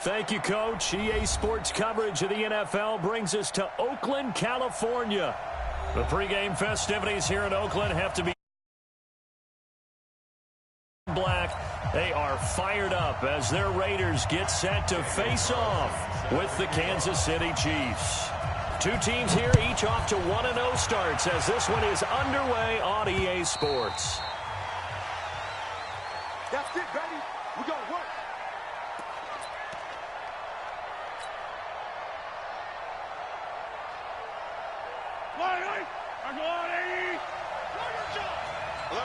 Thank you, Coach. EA Sports coverage of the NFL brings us to Oakland, California. The pregame festivities here in Oakland have to be black. They are fired up as their Raiders get set to face off with the Kansas City Chiefs. Two teams here, each off to 1-0 starts as this one is underway on EA Sports. That's it, baby. We got to work.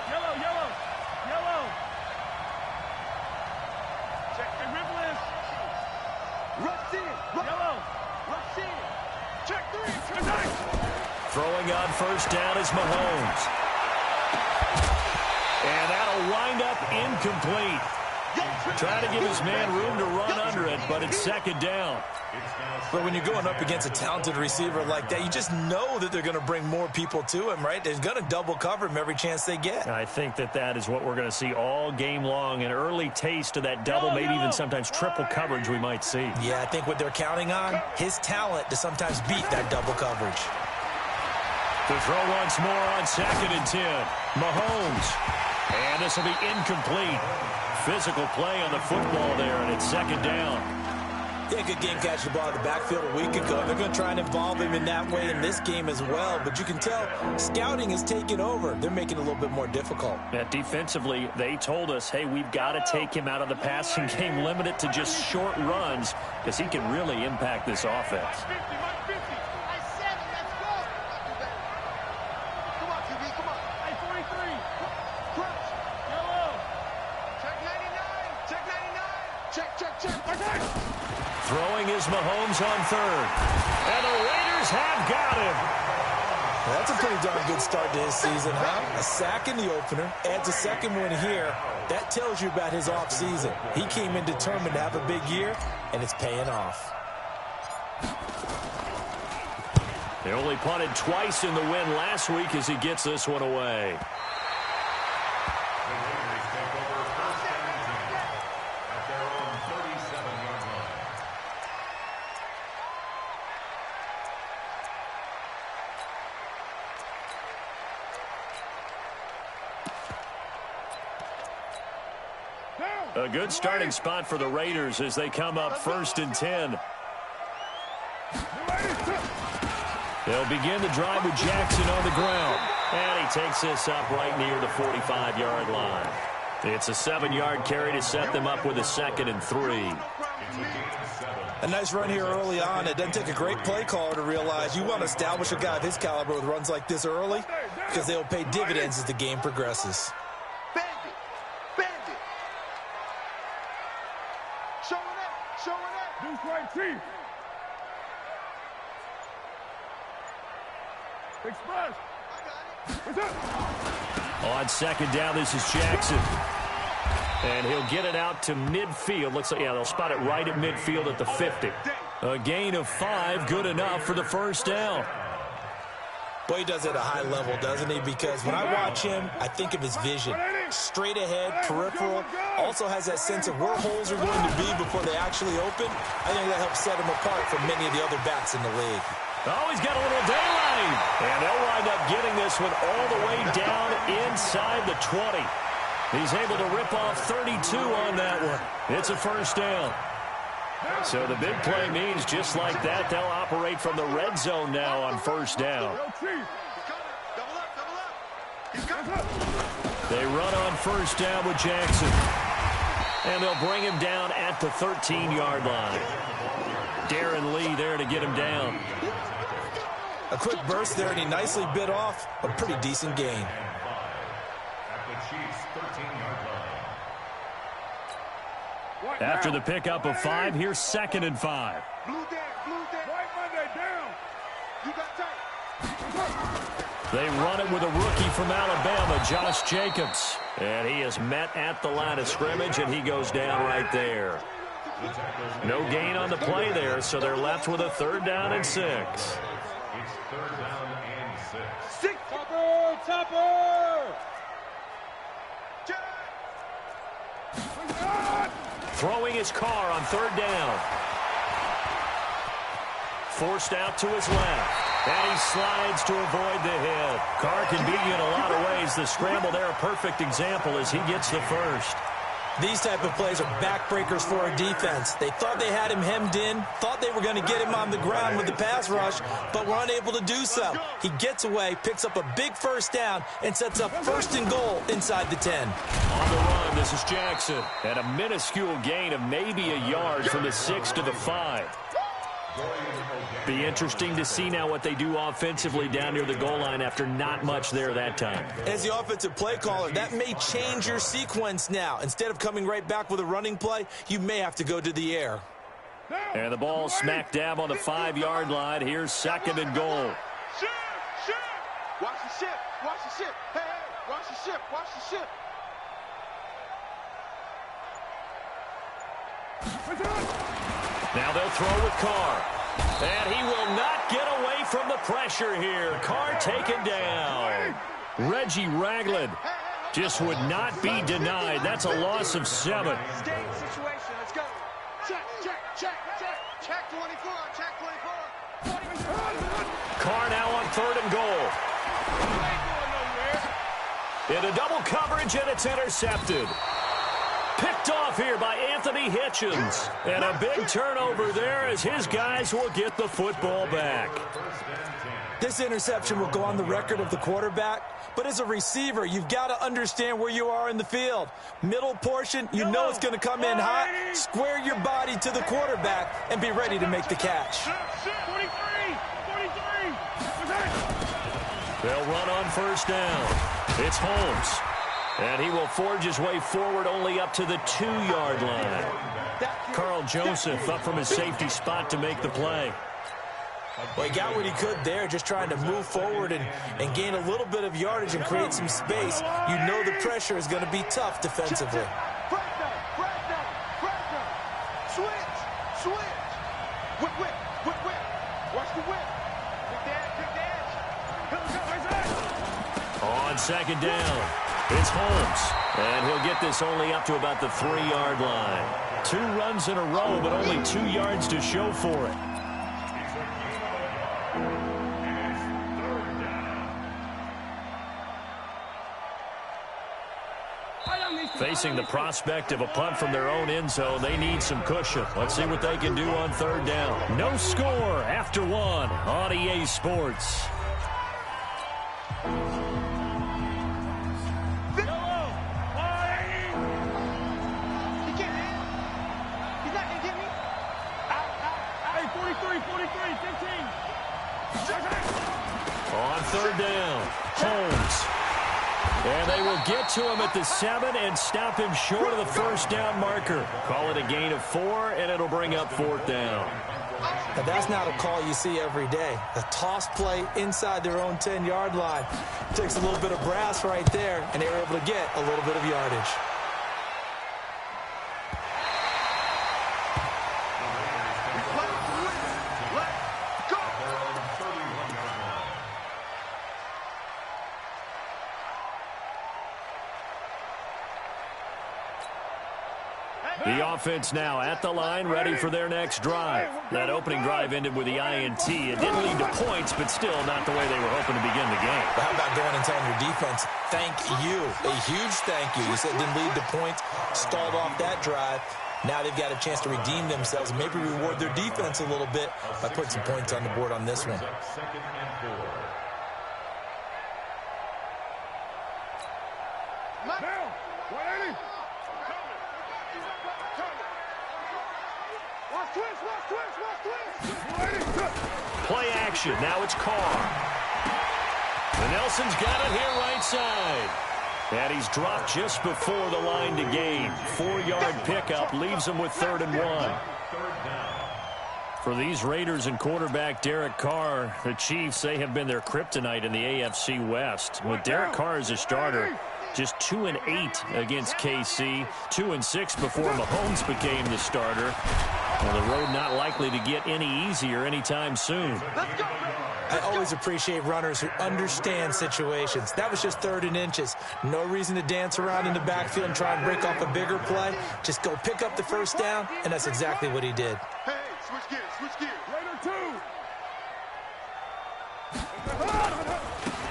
Yellow, yellow, yellow. Check the ribbless. Rush in. Yellow. Rush in. Check three. Throwing on first down is Mahomes. And that'll wind up incomplete. Trying to give his man room to run under it, but it's second down. But when you're going up against a talented receiver like that, you just know that they're going to bring more people to him, right? They're going to double cover him every chance they get. I think that is what we're going to see all game long, an early taste of that double, maybe even sometimes triple coverage we might see. Yeah, I think what they're counting on, his talent to sometimes beat that double coverage. To throw once more on 2nd and 10. Mahomes. And this will be incomplete. Physical play on the football there, and it's second down. Yeah, good game catching the ball in the backfield a week ago. They're going to try and involve him in that way in this game as well. But you can tell scouting is taking over. They're making it a little bit more difficult. Yeah, defensively, they told us, hey, we've got to take him out of the passing game, limit it to just short runs, because he can really impact this offense. Throwing is Mahomes on 3rd. And the Raiders have got him. Well, that's a pretty darn good start to his season, huh? A sack in the opener, adds a second one here. That tells you about his offseason. He came in determined to have a big year, and it's paying off. They only punted twice in the win last week as he gets this one away. A good starting spot for the Raiders as they come up 1st and 10. They'll begin the drive with Jackson on the ground. And he takes this up right near the 45-yard line. It's a 7-yard carry to set them up with a 2nd and 3. A nice run here early on. It doesn't take a great play caller to realize you want to establish a guy of his caliber with runs like this early because they'll pay dividends as the game progresses. Express. On 2nd down, this is Jackson. And he'll get it out to midfield. Looks like, yeah, they'll spot it right at midfield at the 50. A gain of 5, good enough for the first down. Boy, he does it at a high level, doesn't he? Because when I watch him, I think of his vision. Straight ahead, peripheral. Also has that sense of where holes are going to be before they actually open. I think that helps set him apart from many of the other backs in the league. Oh, he's got a little daylight. And they'll wind up getting this one all the way down inside the 20. He's able to rip off 32 on that one. It's a first down. So the big play means just like that, they'll operate from the red zone now on first down. They run on first down with Jackson. And they'll bring him down at the 13-yard line. Darren Lee there to get him down. A quick burst there, and he nicely bit off a pretty decent gain. After the pickup of 5, here's 2nd and 5. They run it with a rookie from Alabama, Josh Jacobs. And he is met at the line of scrimmage, and he goes down right there. No gain on the play there, so they're left with a 3rd down and 6. It's 3rd down and 6. Topper! Throwing his car on third down. Forced out to his left. And he slides to avoid the hit. Carr can beat you in a lot of ways. The scramble there, a perfect example as he gets the first. These type of plays are backbreakers for a defense. They thought they had him hemmed in, thought they were going to get him on the ground with the pass rush, but were unable to do so. He gets away, picks up a big first down, and sets up 1st and goal inside the 10. On the run, this is Jackson. And a minuscule gain of maybe a yard from the 6 to the 5. Be interesting to see now what they do offensively down near the goal line after not much there that time. As the offensive play caller, that may change your sequence now. Instead of coming right back with a running play, you may have to go to the air. And the ball smack dab on the 5-yard line. Here's 2nd and goal. Ship! Watch the ship! Watch the ship! Hey, watch the ship! Watch the ship! Now they'll throw with Carr. And he will not get away from the pressure here. Carr taken down. Reggie Ragland just would not be denied. That's a loss of 7. Stay in situation. Let's go. Check 24. Check 24. Carr now on 3rd and goal. Into double coverage, and it's intercepted. Picked off here by Anthony Hitchens. And a big turnover there as his guys will get the football back. This interception will go on the record of the quarterback, but as a receiver, you've got to understand where you are in the field. Middle portion, you know it's going to come in hot. Square your body to the quarterback and be ready to make the catch. 43. They'll run on 1st down. It's Holmes. And he will forge his way forward only up to the 2-yard line. Carl Joseph up from his safety spot to make the play. Well, he got what he could there, just trying to move forward and gain a little bit of yardage and create some space. You know the pressure is going to be tough defensively. Break down. Switch. Whip. Watch the whip. Pick the edge. On 2nd down, it's Holmes. And he'll get this only up to about the 3-yard line. 2 runs in a row, but only 2 yards to show for it. Facing the prospect of a punt from their own end zone, they need some cushion. Let's see what they can do on 3rd down. No score after 1 on EA Sports. On 3rd down, Holmes. And they will get to him at the 7 and stop him short of the 1st down marker. Call it a gain of 4, and it'll bring up 4th down. Now, that's not a call you see every day. A toss play inside their own 10-yard line. Takes a little bit of brass right there, and they were able to get a little bit of yardage. The offense now at the line, ready for their next drive. That opening drive ended with the INT. It didn't lead to points, but still not the way they were hoping to begin the game. But how about going and telling your defense, thank you, a huge thank you. You said it didn't lead to points, stalled off that drive. Now they've got a chance to redeem themselves and maybe reward their defense a little bit by putting some points on the board on this one. Play action. Now it's Carr. And Nelson's got it here right side. And he's dropped just before the line to gain. 4-yard pickup leaves him with 3rd and 1. For these Raiders and quarterback Derek Carr, the Chiefs, they have been their kryptonite in the AFC West. With Derek Carr as a starter, just 2-8 against KC, 2-6 before Mahomes became the starter. Well, the road not likely to get any easier anytime soon. I always appreciate runners who understand situations. That was just 3rd and inches. No reason to dance around in the backfield and try and break off a bigger play. Just go pick up the first down, and that's exactly what he did. Hey, switch gears, switch gears. Raider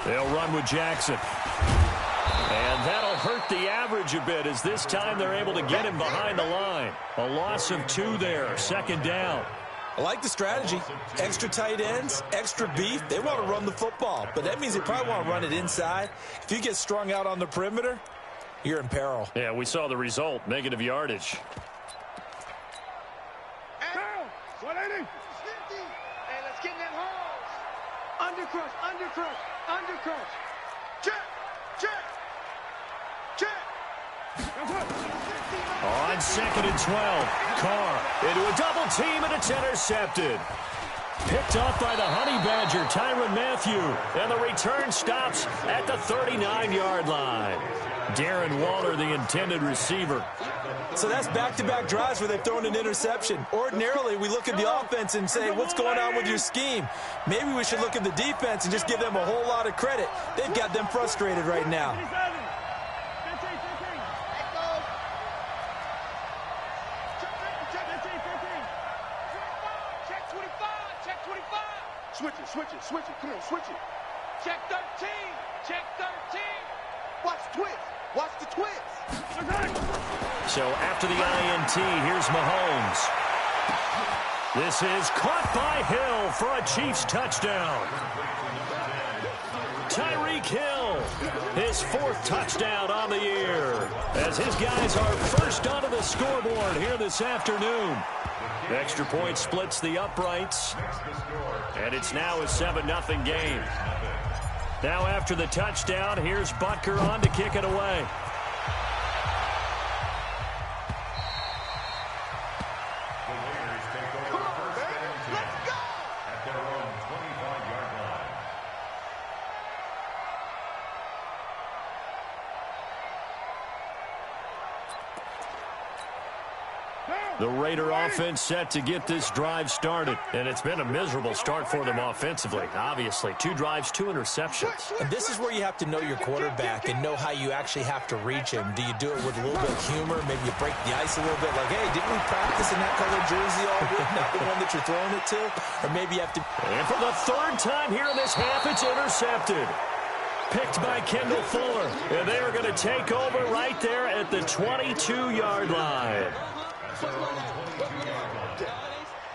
2. They'll run with Jackson. And that'll hurt the average a bit as this time they're able to get him behind the line. A loss of 2 there, 2nd down. I like the strategy. Extra tight ends, extra beef. They want to run the football, but that means they probably want to run it inside. If you get strung out on the perimeter, you're in peril. Yeah, we saw the result, negative yardage. Down. 180. Hey, let's get in that hole. Undercrush, undercrush, undercrush. Check, check, check. On 2nd and 12, Carr into a double team, and it's intercepted. Picked off by the Honey Badger, Tyrann Mathieu, and the return stops at the 39-yard line. Darren Waller, the intended receiver. So that's back-to-back drives where they've thrown an interception. Ordinarily, we look at the offense and say, what's going on with your scheme? Maybe we should look at the defense and just give them a whole lot of credit. They've got them frustrated right now. Switch it, come on, switch it. Check 13, check 13. Watch the twist, watch the twist. So after the INT, here's Mahomes. This is caught by Hill for a Chiefs touchdown. Tyreek Hill, his 4th touchdown on the year, as his guys are first onto the scoreboard here this afternoon. Extra point splits the uprights, and it's now a 7-0 game. Now after the touchdown, here's Butker on to kick it away. The Raider offense set to get this drive started, and it's been a miserable start for them offensively. Obviously, 2 drives, 2 interceptions. And this is where you have to know your quarterback and know how you actually have to reach him. Do you do it with a little bit of humor? Maybe you break the ice a little bit, like, hey, didn't we practice in that color jersey all week? Not the one that you're throwing it to? Or maybe you have to... And for the 3rd time here in this half, it's intercepted. Picked by Kendall Fuller. And they are going to take over right there at the 22-yard line.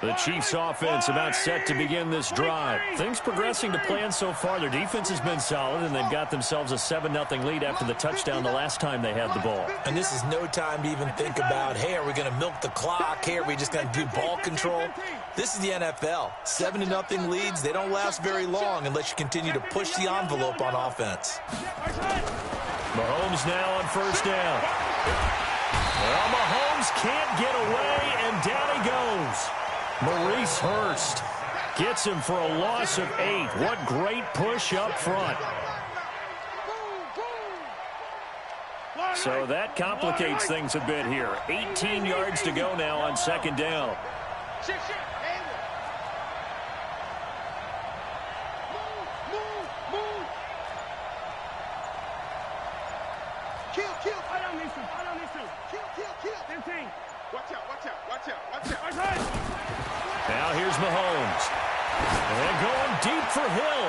The Chiefs offense about set to begin this drive. Things progressing to plan so far. Their defense has been solid, and they've got themselves a 7-0 lead after the touchdown the last time they had the ball. And this is no time to even think about, hey, are we going to milk the clock? Hey, are we just going to do ball control? This is the NFL. 7-0 leads, they don't last very long unless you continue to push the envelope on offense. Mahomes now on 1st down. Well, Mahomes can't get away, and down he goes. Maurice Hurst gets him for a loss of 8. What great push up front. So that complicates things a bit here. 18 yards to go now on 2nd down. Now here's Mahomes. And going deep for Hill.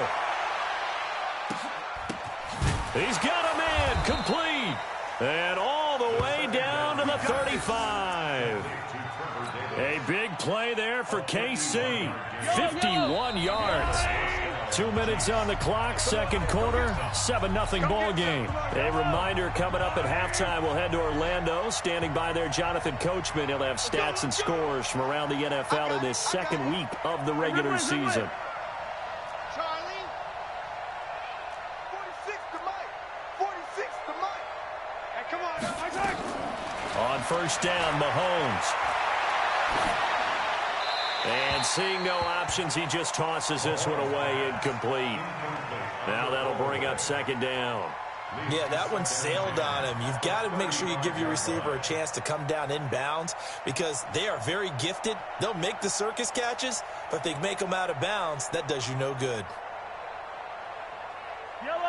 He's got a man complete. And all the way down to the 35. A big play there for KC. 51 yards. 2 minutes on the clock, 2nd quarter, 7-0 ball game. A reminder coming up at halftime, we'll head to Orlando. Standing by there, Jonathan Coachman. He'll have stats and scores from around the NFL in this 2nd week of the regular season. Charlie. 46 to Mike. 46 to Mike. Hey, come on. On 1st down, Mahomes. And seeing no options, he just tosses this one away incomplete. Now that'll bring up 2nd down. Yeah, that one sailed on him. You've got to make sure you give your receiver a chance to come down inbounds because they are very gifted. They'll make the circus catches, but if they make them out of bounds, that does you no good.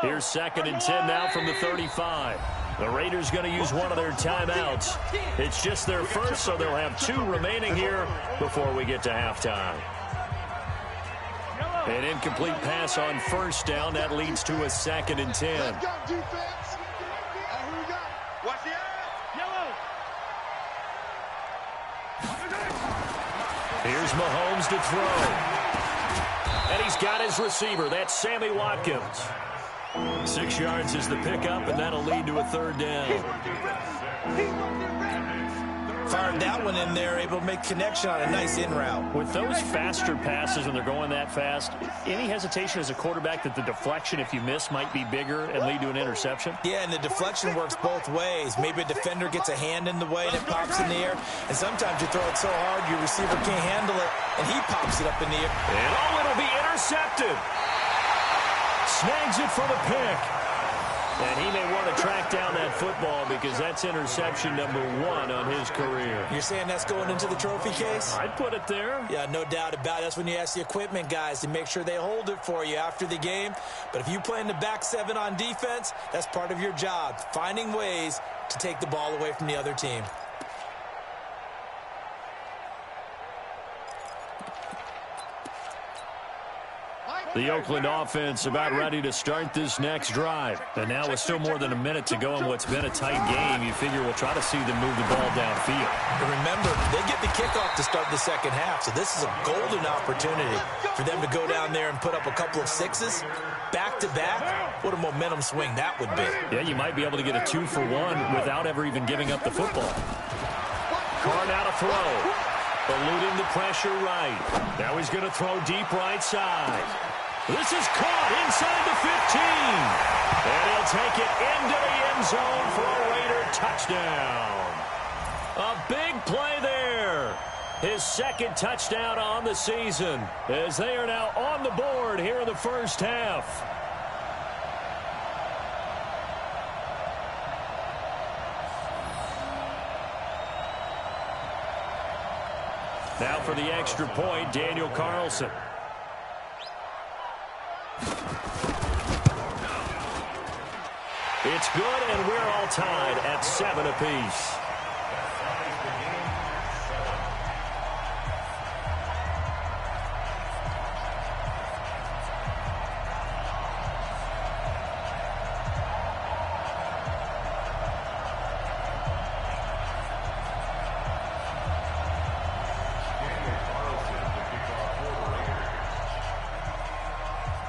Here's 2nd and 10 now from the 35. The Raiders going to use one of their timeouts. It's just their first, so they'll have 2 remaining here before we get to halftime. An incomplete pass on 1st down. That leads to a 2nd and 10. Let's go, defense. Who we got? Watch the yellow. Here's Mahomes to throw. And he's got his receiver. That's Sammy Watkins. 6 yards is the pickup, and that'll lead to a 3rd down. Fired that one in there, able to make connection on a nice in route. With those faster passes and they're going that fast, any hesitation as a quarterback that the deflection, if you miss, might be bigger and lead to an interception? Yeah, and the deflection works both ways. Maybe a defender gets a hand in the way and it pops in the air. And sometimes you throw it so hard your receiver can't handle it, and he pops it up in the air. And it'll be intercepted. Snags it for the pick. And he may want to track down that football because that's interception number 1 on his career. You're saying that's going into the trophy case? I'd put it there. Yeah, no doubt about it. That's when you ask the equipment guys to make sure they hold it for you after the game. But if you play in the back 7 on defense, that's part of your job, finding ways to take the ball away from the other team. The Oakland offense about ready to start this next drive. And now with still more than a minute to go in what's been a tight game, you figure we'll try to see them move the ball downfield. And remember, they get the kickoff to start the second half, so this is a golden opportunity for them to go down there and put up a couple of 6s back-to-back. What a momentum swing that would be. Yeah, you might be able to get a 2-for-1 without ever even giving up the football. Carr now to throw. Eluding the pressure right. Now he's going to throw deep right side. This is caught inside the 15. And he'll take it into the end zone for a Raider touchdown. A big play there. His 2nd touchdown on the season as they are now on the board here in the first half. Now for the extra point, Daniel Carlson. It's good, and we're all tied at 7 apiece.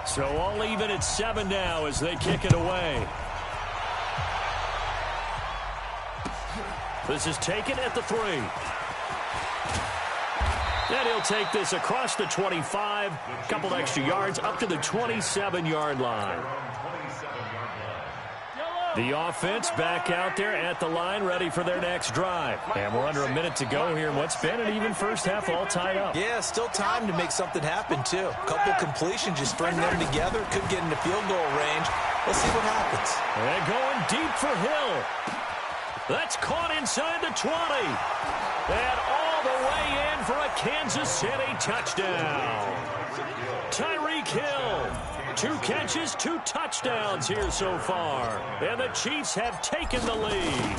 So all even at 7 now as they kick it away. This is taken at the 3. And he'll take this across the 25, a couple extra yards up to the 27-yard line. The offense back out there at the line, ready for their next drive. And we're under a minute to go here in what's been an even first half, all tied up. Yeah, still time to make something happen, too. A couple completions, just string them together. Could get into field goal range. Let's see what happens. And going deep for Hill. That's caught inside the 20. And all the way in for a Kansas City touchdown. Tyreek Hill. 2 catches, 2 touchdowns here so far. And the Chiefs have taken the lead.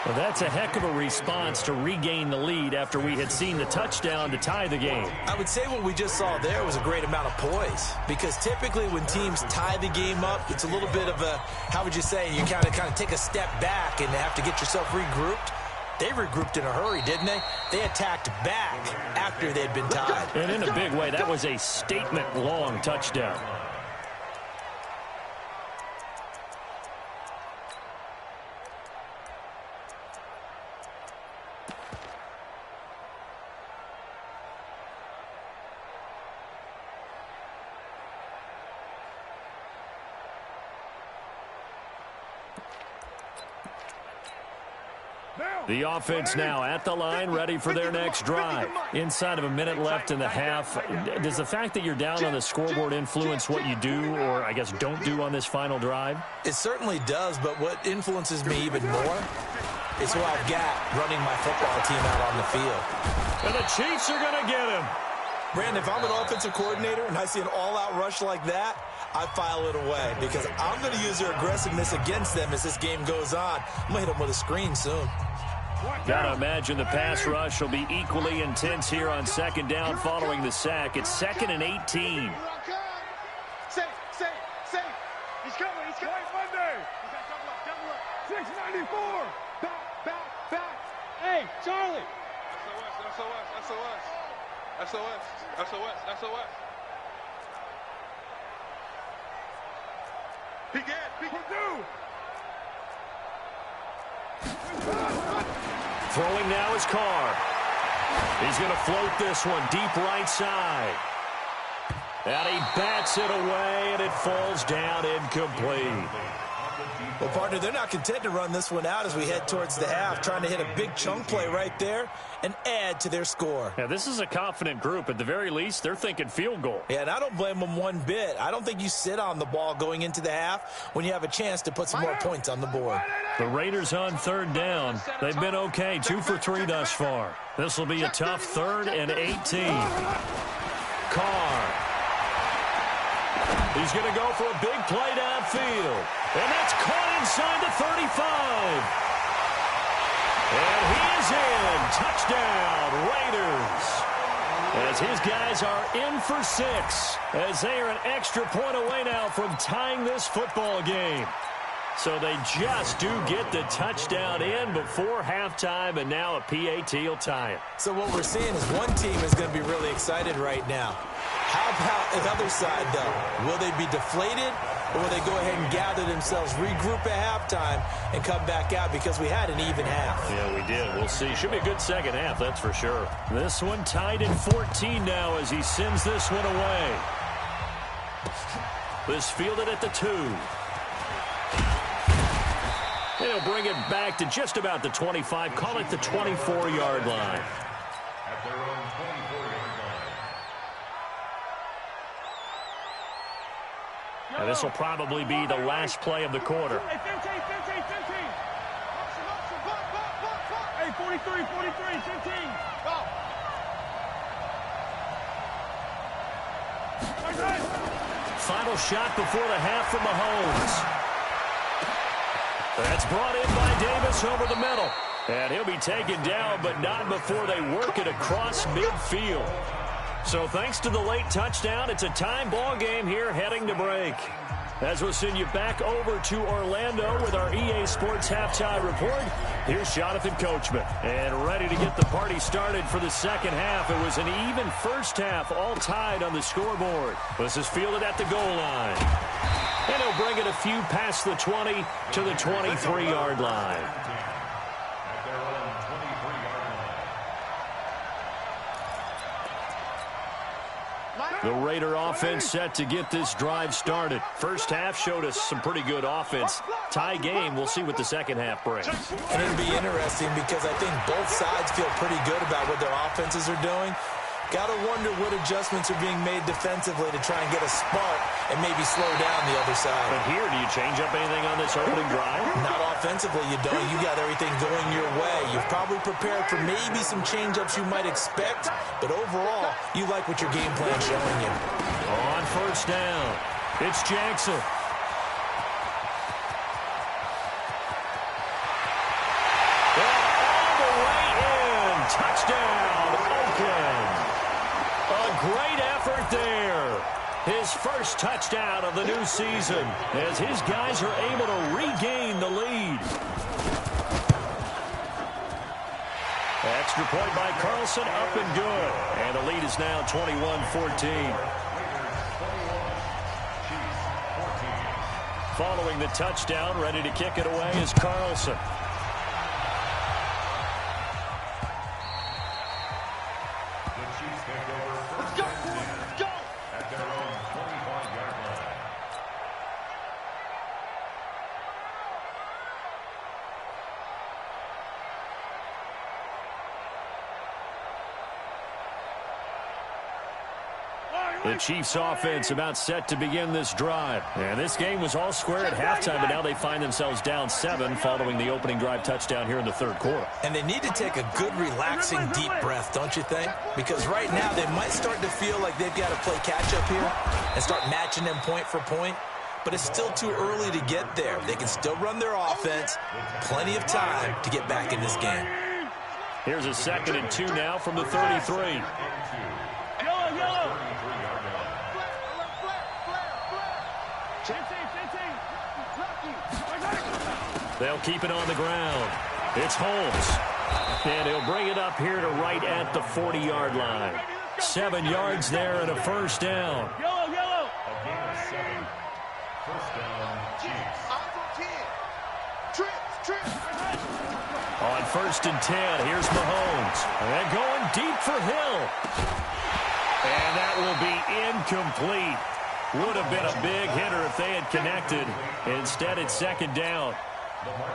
Well, that's a heck of a response to regain the lead after we had seen the touchdown to tie the game. I would say what we just saw there was a great amount of poise, because typically when teams tie the game up, it's a little bit of a, how would you say, you kind of take a step back and have to get yourself regrouped. They regrouped in a hurry, didn't they? They attacked back after they'd been tied. And in a big way, that was a statement-long touchdown. The offense now at the line, ready for their next drive. Inside of a minute left in the half, does the fact that you're down on the scoreboard influence what you do, or I guess don't do on this final drive? It certainly does, but what influences me even more is who I've got running my football team out on the field. And the Chiefs are going to get him. Brandon, if I'm an offensive coordinator and I see an all-out rush like that, I file it away because I'm going to use their aggressiveness against them as this game goes on. I'm going to hit them with a screen soon. Gotta imagine the pass rush will be equally intense here on second down following the sack. It's 2nd and 18. Safe. He's coming. Monday. 694. Back. Hey, Charlie. SOS. Purdue. Throwing now is Carr. He's going to float this one deep right side. And he bats it away, and it falls down incomplete. Well, partner, they're not content to run this one out as we head towards the half, trying to hit a big chunk play right there and add to their score. Yeah, this is a confident group. At the very least, they're thinking field goal. Yeah, and I don't blame them one bit. I don't think you sit on the ball going into the half when you have a chance to put some more points on the board. The Raiders on 3rd down. They've been okay, 2 for 3 thus far. This will be a tough 3rd and 18. Carr. He's going to go for a big play downfield. And that's caught inside the 35. And he is in. Touchdown, Raiders. As his guys are in for 6. As they are an extra point away now from tying this football game. So they just do get the touchdown in before halftime, and now a PAT will tie it. So what we're seeing is one team is going to be really excited right now. How about the other side, though? Will they be deflated, or will they go ahead and gather themselves, regroup at halftime, and come back out because we had an even half? Yeah, we did. We'll see. Should be a good second half, that's for sure. This one tied at 14 now as he sends this one away. This fielded at the 2. And he'll bring it back to just about the 25. Call it the 24-yard line. At their own 24-yard line. And this will probably be the last play of the quarter. Hey, 15. Hey, 43, 15. Go. Final shot before the half from Mahomes. That's brought in by Davis over the middle. And he'll be taken down, but not before they work it across midfield. So thanks to the late touchdown, it's a time ball game here heading to break. As we'll send you back over to Orlando with our EA Sports Halftime Report, here's Jonathan Coachman. And ready to get the party started for the second half. It was an even first half, all tied on the scoreboard. This is fielded at the goal line. And he'll bring it a few past the 20 to the 23-yard line. At their own 23-yard line. The Raider offense set to get this drive started. First half showed us some pretty good offense. Tie game, we'll see what the second half brings. And it'll be interesting because I think both sides feel pretty good about what their offenses are doing. Got to wonder what adjustments are being made defensively to try and get a spark and maybe slow down the other side. But here, do you change up anything on this opening drive? Not offensively, you don't. You got everything going your way. You've probably prepared for maybe some change-ups you might expect, but overall, you like what your game plan's showing you. On first down, it's Jackson. And all the way in. Touchdown, Oakland. A great effort there. His first touchdown of the new season as his guys are able to regain the lead. Extra point by Carlson, up and good. And the lead is now 21-14. Following the touchdown, ready to kick it away is Carlson. The Chiefs take over first and 10 at their own 25-yard line. Line The Chiefs offense about set to begin this drive. And this game was all square at halftime, but now they find themselves down 7 following the opening drive touchdown here in the third quarter. And they need to take a good, relaxing, deep breath, don't you think? Because right now they might start to feel like they've got to play catch-up here and start matching them point for point. But it's still too early to get there. They can still run their offense. Plenty of time to get back in this game. Here's a 2nd and 2 now from the 33. Yellow. They'll keep it on the ground. It's Holmes. And he'll bring it up here to right at the 40-yard line. 7 yards there and a first down. Yellow. A gain of 7. First down, Chiefs. Trips. On 1st and 10, here's Mahomes. And going deep for Hill. And that will be incomplete. Would have been a big hitter if they had connected. Instead, it's 2nd down.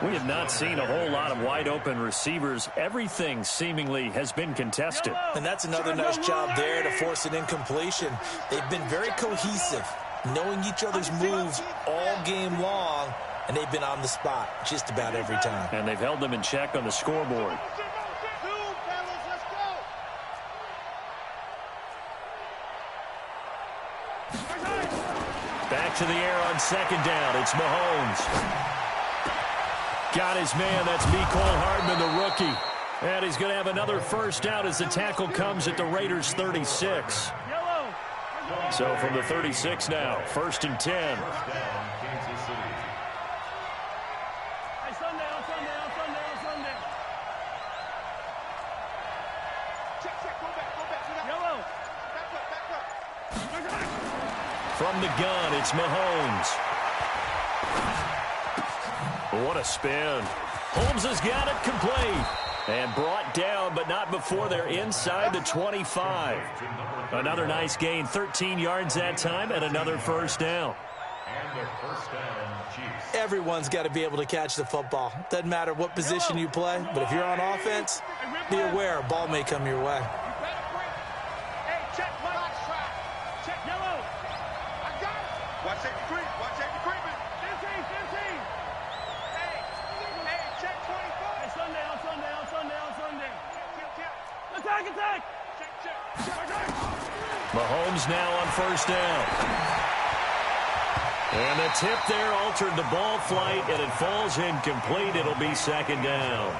We have not seen a whole lot of wide-open receivers. Everything seemingly has been contested. And that's another nice job there to force an incompletion. They've been very cohesive, knowing each other's moves all game long, and they've been on the spot just about every time. And they've held them in check on the scoreboard. Back to the air on 2nd down. It's Mahomes. Got his man. That's Mecole Hardman, the rookie. And he's going to have another first down as the tackle comes at the Raiders' 36. So from the 36 now, 1st and 10. Kansas City. Sunday. Check, go back. Yellow. Back up. From the gun, it's Mahomes. What a spin. Holmes has got it complete. And brought down, but not before they're inside the 25. Another nice gain, 13 yards that time, and another first down. And a first down, Chiefs. Everyone's got to be able to catch the football. Doesn't matter what position you play, but if you're on offense, be aware a ball may come your way. Hey, check yellow. I got it. Watch safety creep. Creeping. 15. Hey, check 25. Sunday. Attack. Check. Mahomes now on first down. And the tip there altered the ball flight, and it falls incomplete. It'll be 2nd down.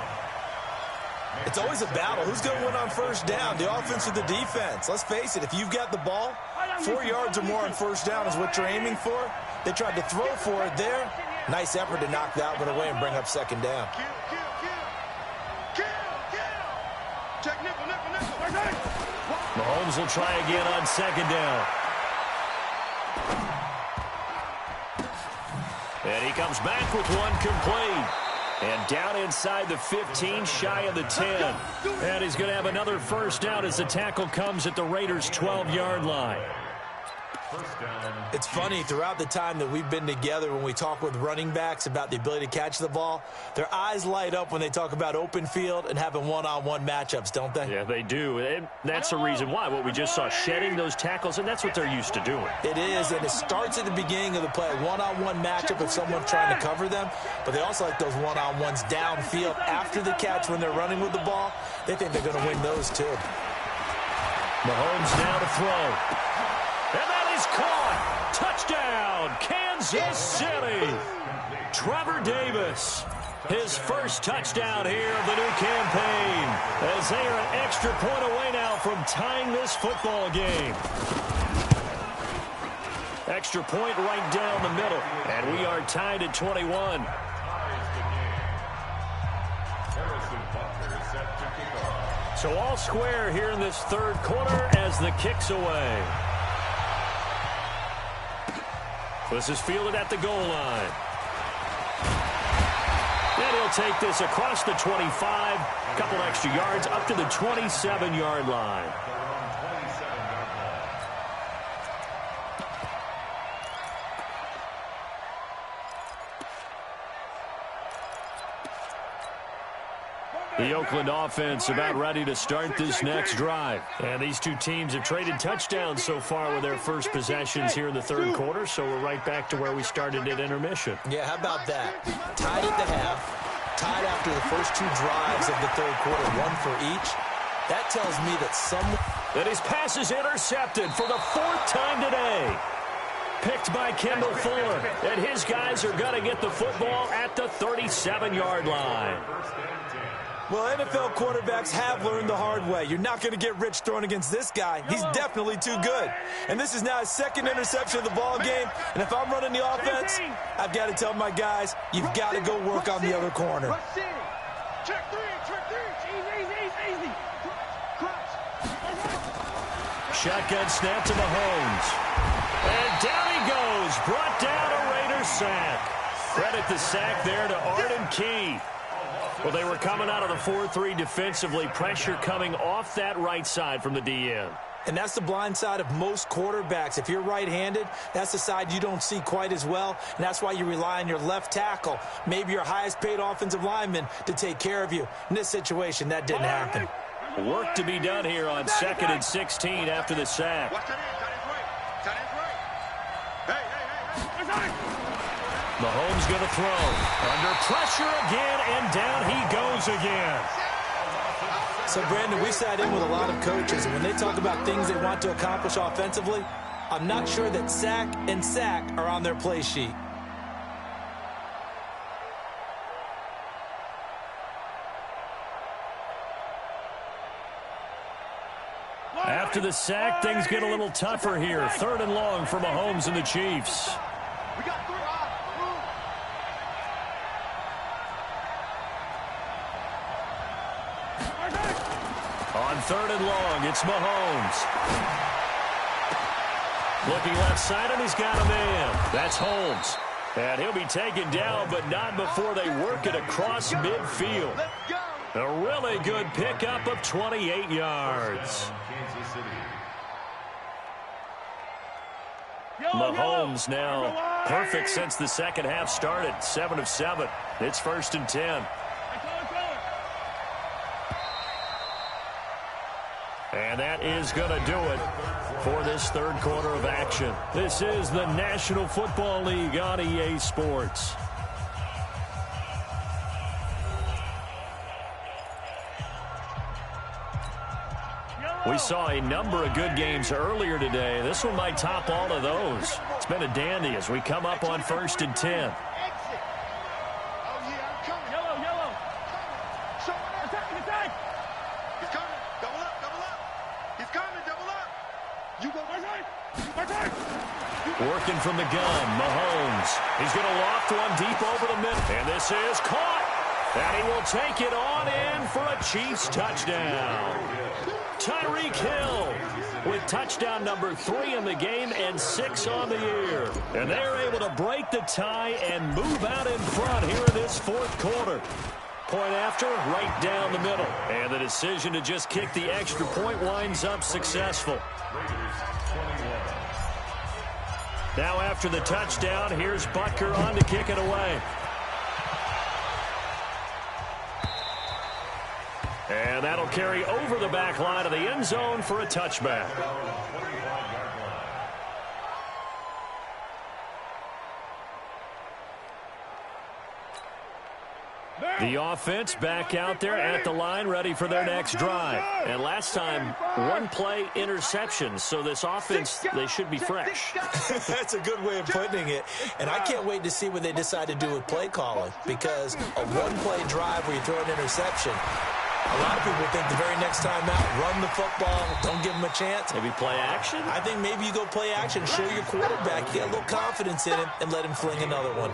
It's always a battle. Who's going to win on first down, the offense or the defense? Let's face it, if you've got the ball, 4 yards or more on first down is what you're aiming for. They tried to throw for it there. Nice effort to knock that one away and bring up 2nd down. Kill. Check nickel. Mahomes will try again on 2nd down. And he comes back with one complete. And down inside the 15, shy of the 10. And he's going to have another first down as the tackle comes at the Raiders' 12-yard line. First down. It's funny, throughout the time that we've been together, when we talk with running backs about the ability to catch the ball, their eyes light up when they talk about open field and having one-on-one matchups, don't they? Yeah, they do. And that's the reason why. What we just saw, shedding those tackles, and that's what they're used to doing. It is, and it starts at the beginning of the play, a one-on-one matchup with someone trying to cover them, but they also like those one-on-ones downfield after the catch when they're running with the ball. They think they're going to win those, too. Mahomes now to throw. And that is caught. Touchdown, Kansas City. Trevor Davis, his first touchdown here of the new campaign, as they are an extra point away now from tying this football game. Extra point right down the middle, and we are tied at 21. So all square here in this third quarter as the kick's away. This is fielded at the goal line. And he'll take this across the 25, a couple extra yards up to the 27-yard line. The Oakland offense about ready to start this next drive. And these two teams have traded touchdowns so far with their first possessions here in the third quarter, so we're right back to where we started at intermission. Yeah, how about that? Tied at the half, tied after the first two drives of the third quarter, one for each. That tells me that his pass is intercepted for the fourth time today. Picked by Kendall Fuller, and his guys are going to get the football at the 37-yard line. Well, NFL quarterbacks have learned the hard way. You're not going to get rich throwing against this guy. He's definitely too good. And this is now his second interception of the ball game. And if I'm running the offense, I've got to tell my guys, you've got to go work on the other corner. Check three. Easy. Shotgun snap to Mahomes. And down he goes. Brought down a Raiders sack. Credit the sack there to Arden Key. Well, they were coming out of the 4-3 defensively. Pressure coming off that right side from the DN. And that's the blind side of most quarterbacks. If you're right-handed, that's the side you don't see quite as well. And that's why you rely on your left tackle, maybe your highest-paid offensive lineman, to take care of you. In this situation, that didn't happen. Work to be done here on 2nd and 16 after the sack. Mahomes going to throw. Under pressure again, and down he goes again. So, Brandon, we sat in with a lot of coaches, and when they talk about things they want to accomplish offensively, I'm not sure that sack and sack are on their play sheet. After the sack, things get a little tougher here. 3rd and long for Mahomes and the Chiefs. On 3rd and long, it's Mahomes. Looking left side, and he's got a man. That's Holmes. And he'll be taken down, but not before they work it across midfield. A really good pickup of 28 yards. Mahomes now perfect since the second half started. 7 of 7. It's 1st and 10. And that is going to do it for this third quarter of action. This is the National Football League on EA Sports. We saw a number of good games earlier today. This one might top all of those. It's been a dandy as we come up on 1st and 10. Working from the gun, Mahomes. He's going to loft one deep over the middle. And this is caught. And he will take it on in for a Chiefs touchdown. Tyreek Hill with touchdown number 3 in the game and 6 on the year. And they're able to break the tie and move out in front here in this 4th quarter. Point after, right down the middle. And the decision to just kick the extra point winds up successful. Now after the touchdown, here's Butker on to kick it away. And that'll carry over the back line of the end zone for a touchback. The offense back out there at the line, ready for their next drive. And last time, one play interception. So this offense, they should be fresh. That's a good way of putting it. And I can't wait to see what they decide to do with play calling. Because a one-play drive where you throw an interception, a lot of people think the very next time out, run the football, don't give him a chance. Maybe play action? I think maybe you go play action, show your quarterback, get a little confidence in him, and let him fling another one.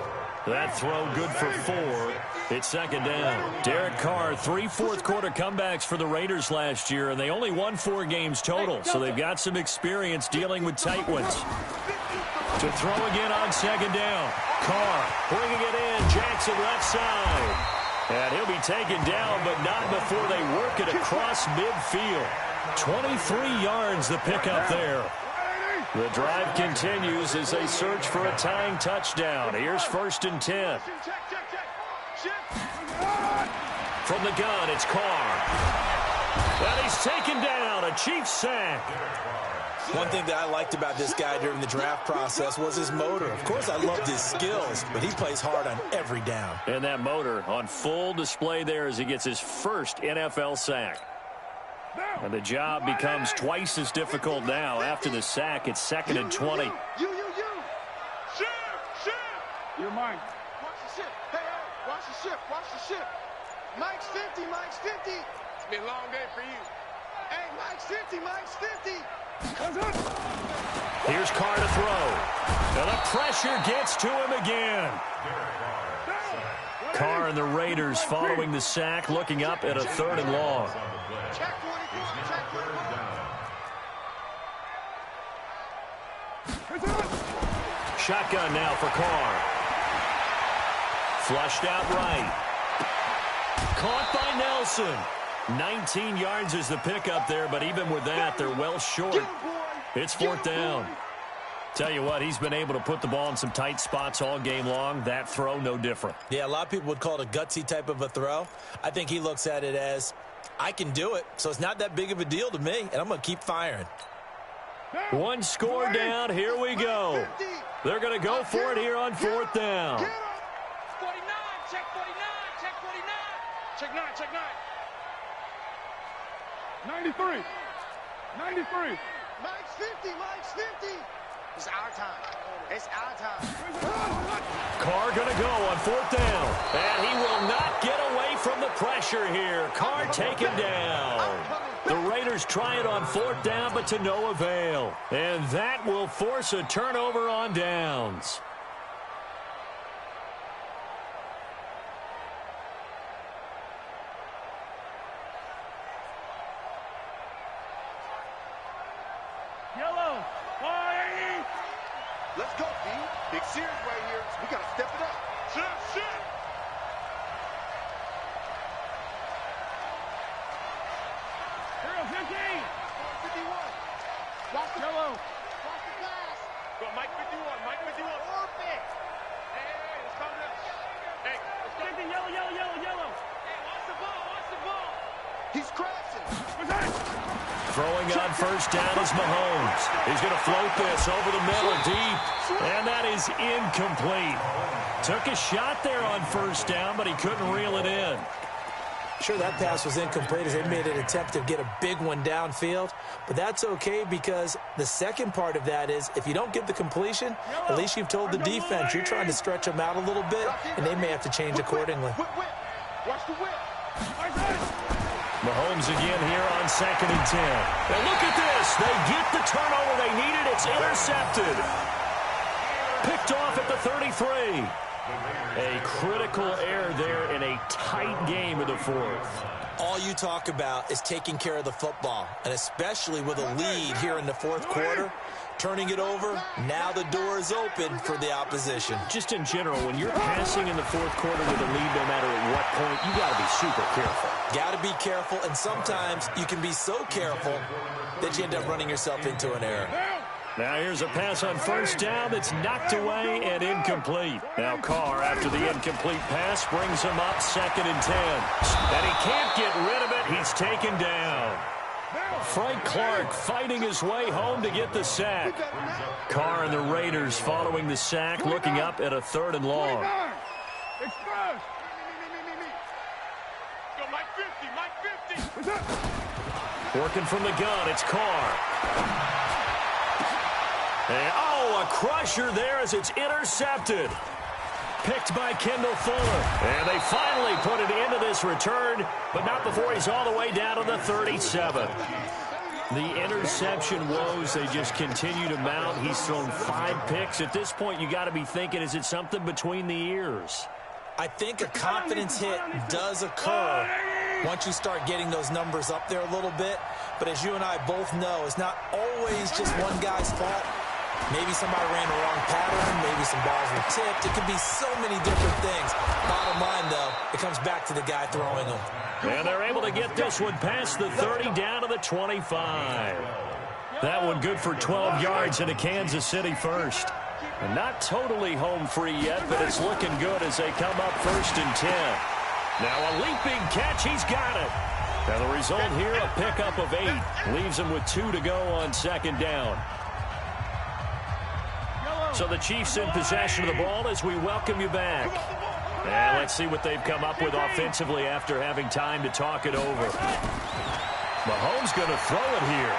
That throw good for 4. It's 2nd down. Derek Carr, 3 fourth-quarter comebacks for the Raiders last year, and they only won 4 games total, so they've got some experience dealing with tight ones. To throw again on 2nd down. Carr bringing it in. Jackson left side. And he'll be taken down, but not before they work it across midfield. 23 yards the pickup there. The drive continues as they search for a tying touchdown. Here's 1st and 10. From the gun, it's Carr. And he's taken down. A Chiefs sack. One thing that I liked about this guy during the draft process was his motor. Of course, I loved his skills, but he plays hard on every down. And that motor on full display there as he gets his first NFL sack. And the job becomes twice as difficult now. After the sack, it's 2nd and 20. You. Shift. You're mine. Watch the ship. Hey, watch the ship. Watch the ship. Mike's 50. It's been a long day for you. Hey, Mike's 50. Here's Carr to throw. And the pressure gets to him again. Carr and the Raiders following the sack, looking up at a 3rd and long. Check 24. Shotgun now for Carr. Flushed out right. Caught by Nelson. 19 yards is the pickup there, but even with that, they're well short. It's 4th down. Tell you what, he's been able to put the ball in some tight spots all game long. That throw, no different. Yeah, a lot of people would call it a gutsy type of a throw. I think he looks at it as, I can do it, so it's not that big of a deal to me, and I'm going to keep firing. One score down. Here we go. They're going to go for it here on 4th down. 49. Check 49. Check 9. 93. Mike's 50. It's our time. Carr going to go on 4th down. And he will not get away from the pressure here. Carr taken down. The Raiders try it on 4th down, but to no avail. And that will force a turnover on downs. Yellow. Let's go, D. Big series right here. We got to step it up. Shit. Hero 15. 51. Watch the Yellow. Watch the glass. Go, Mike 51. Orbit. Hey, it's coming up. Hey, let's go. 50. Yellow. Hey, watch the ball. He's crashing. Throwing on 1st down is Mahomes. He's going to float this over the middle deep. And that is incomplete. Took a shot there on 1st down, but he couldn't reel it in. Sure, that pass was incomplete as they made an attempt to get a big one downfield. But that's okay because the second part of that is if you don't get the completion, at least you've told the defense you're trying to stretch them out a little bit, and they may have to change accordingly. Whip. Watch the whip. Mahomes again here on 2nd and 10. And look at this. They get the turnover they needed. It's intercepted. Picked off at the 33. A critical error there in a tight game of the 4th. All you talk about is taking care of the football, and especially with a lead here in the 4th quarter. Turning it over, now the door is open for the opposition. Just in general, when you're passing in the 4th quarter with a lead, no matter at what point, you got to be super careful. Got to be careful, and sometimes you can be so careful that you end up running yourself into an error. Now here's a pass on 1st down that's knocked away and incomplete. Now Carr, after the incomplete pass, brings him up 2nd and 10. And he can't get rid of it. He's taken down. Frank Clark fighting his way home to get the sack. Carr and the Raiders following the sack, looking up at a 3rd and long. Express. Go, Mike 50. Working from the gun, it's Carr. And, a crusher there as it's intercepted. Picked by Kendall Fuller. And they finally put it into this return, but not before he's all the way down to the 37. The interception woes, they just continue to mount. He's thrown 5 picks. At this point, you got to be thinking, is it something between the ears? I think a confidence hit does occur once you start getting those numbers up there a little bit. But as you and I both know, it's not always just one guy's fault. Maybe somebody ran the wrong pattern. Maybe some balls were tipped. It could be so many different things. Bottom line, though, it comes back to the guy throwing them. And they're able to get this one past the 30 down to the 25. That one good for 12 yards into Kansas City first. And not totally home free yet, but it's looking good as they come up 1st and 10. Now a leaping catch. He's got it. And the result here, a pickup of 8. Leaves him with 2 to go on second down. So the Chiefs in possession of the ball as we welcome you back. And let's see what they've come up with offensively after having time to talk it over. Mahomes going to throw it here.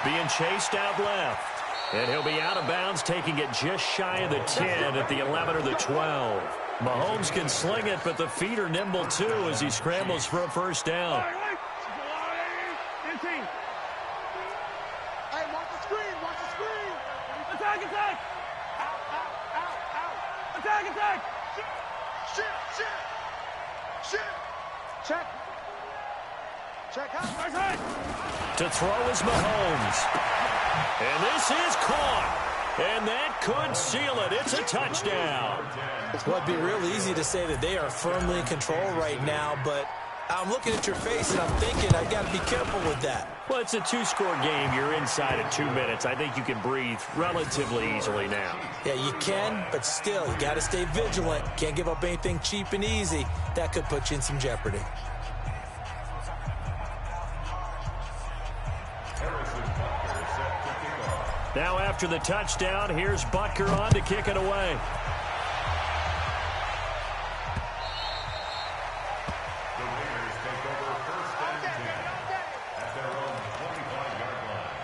Being chased out left. And he'll be out of bounds, taking it just shy of the 10 at the 11 or the 12. Mahomes can sling it, but the feet are nimble too as he scrambles for a first down. Hey, watch the screen, watch the screen. Attack, attack. Out, out, out, out. Attack, attack. Shit. Check. Check out. To throw is Mahomes. And this is caught. And that could seal it. It's a touchdown. Well, it'd be real easy to say that they are firmly in control right now, but I'm looking at your face and I'm thinking I've got to be careful with that. Well, it's a 2-score game. You're inside of 2 minutes. I think you can breathe relatively easily now. Yeah, you can, but still, you got to stay vigilant. Can't give up anything cheap and easy. That could put you in some jeopardy. Now after the touchdown, here's Butker on to kick it away. The Raiders take over first and 10 at their own 25-yard line.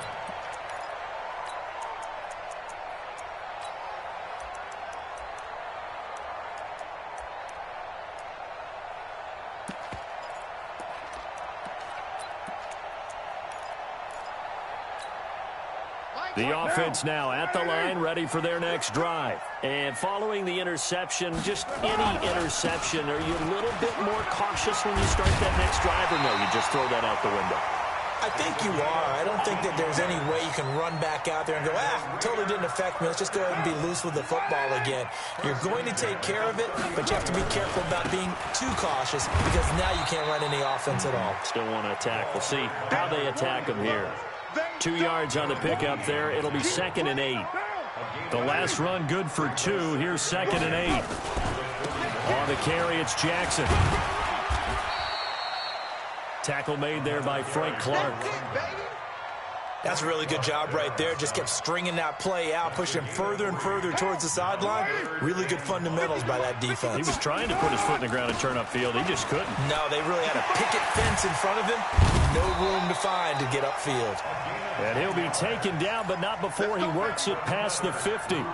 The offense now at the line, ready for their next drive. And following the interception, just any interception, are you a little bit more cautious when you start that next drive, or no, you just throw that out the window? I think you are. I don't think that there's any way you can run back out there and go, totally didn't affect me. Let's just go ahead and be loose with the football again. You're going to take care of it, but you have to be careful about being too cautious because now you can't run any offense at all. Still want to attack. We'll see how they attack them here. 2 yards on the pickup there. It'll be 2nd and 8. The last run good for 2. Here's 2nd and 8. On the carry, it's Jackson. Tackle made there by Frank Clark. That's a really good job right there. Just kept stringing that play out, pushing him further and further towards the sideline. Really good fundamentals by that defense. He was trying to put his foot in the ground and turn upfield. He just couldn't. No, they really had a picket fence in front of him. No room to find to get upfield. And he'll be taken down, but not before he works it past the 50.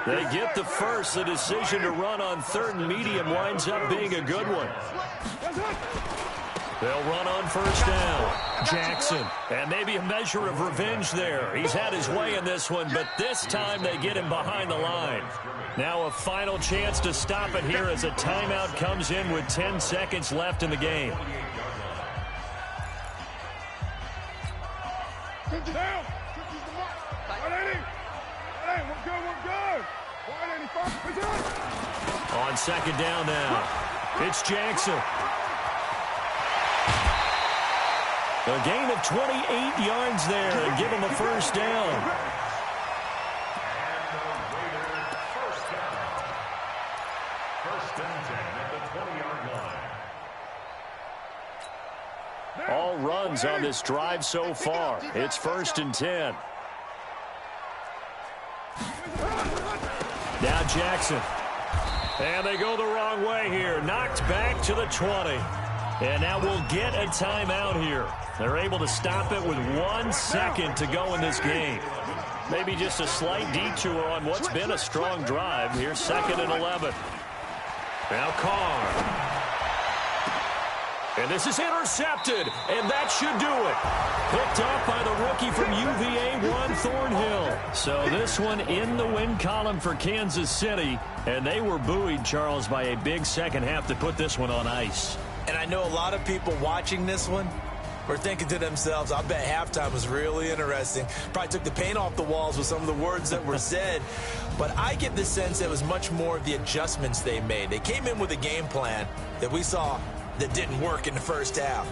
They get the first. The decision to run on 3rd and medium winds up being a good one. They'll run on first down. Jackson. And maybe a measure of revenge there. He's had his way in this one, but this time they get him behind the line. Now a final chance to stop it here as a timeout comes in with 10 seconds left in the game. Down. 180. Hey, we're good. 185. On second down now, it's Jackson. A gain of 28 yards there and give him a first down. And the Raiders first down. 1st and 10 at the 20-yard line. All runs on this drive so far. It's 1st and 10. Now Jackson. And they go the wrong way here. Knocked back to the 20. And now we'll get a timeout here. They're able to stop it with 1 second to go in this game. Maybe just a slight detour on what's been a strong drive. Here's 2nd and 11. Now Carr. And this is intercepted, and that should do it. Picked up by the rookie from UVA, Juan Thornhill. So this one in the win column for Kansas City, and they were buoyed, Charles, by a big second half to put this one on ice. And I know a lot of people watching this one were thinking to themselves, I bet halftime was really interesting. Probably took the paint off the walls with some of the words that were said. But I get the sense it was much more of the adjustments they made. They came in with a game plan that we saw that didn't work in the first half.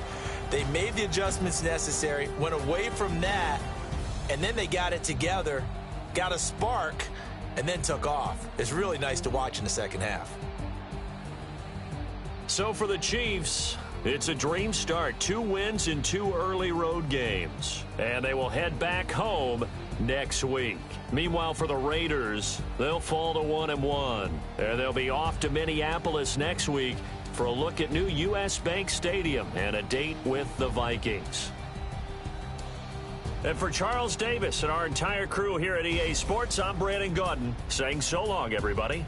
They made the adjustments necessary, went away from that, and then they got it together, got a spark, and then took off. It's really nice to watch in the second half. So for the Chiefs, it's a dream start. 2 wins in 2 early road games. And they will head back home next week. Meanwhile, for the Raiders, they'll fall to 1-1. And they'll be off to Minneapolis next week for a look at new U.S. Bank Stadium and a date with the Vikings. And for Charles Davis and our entire crew here at EA Sports, I'm Brandon Gaudin saying so long, everybody.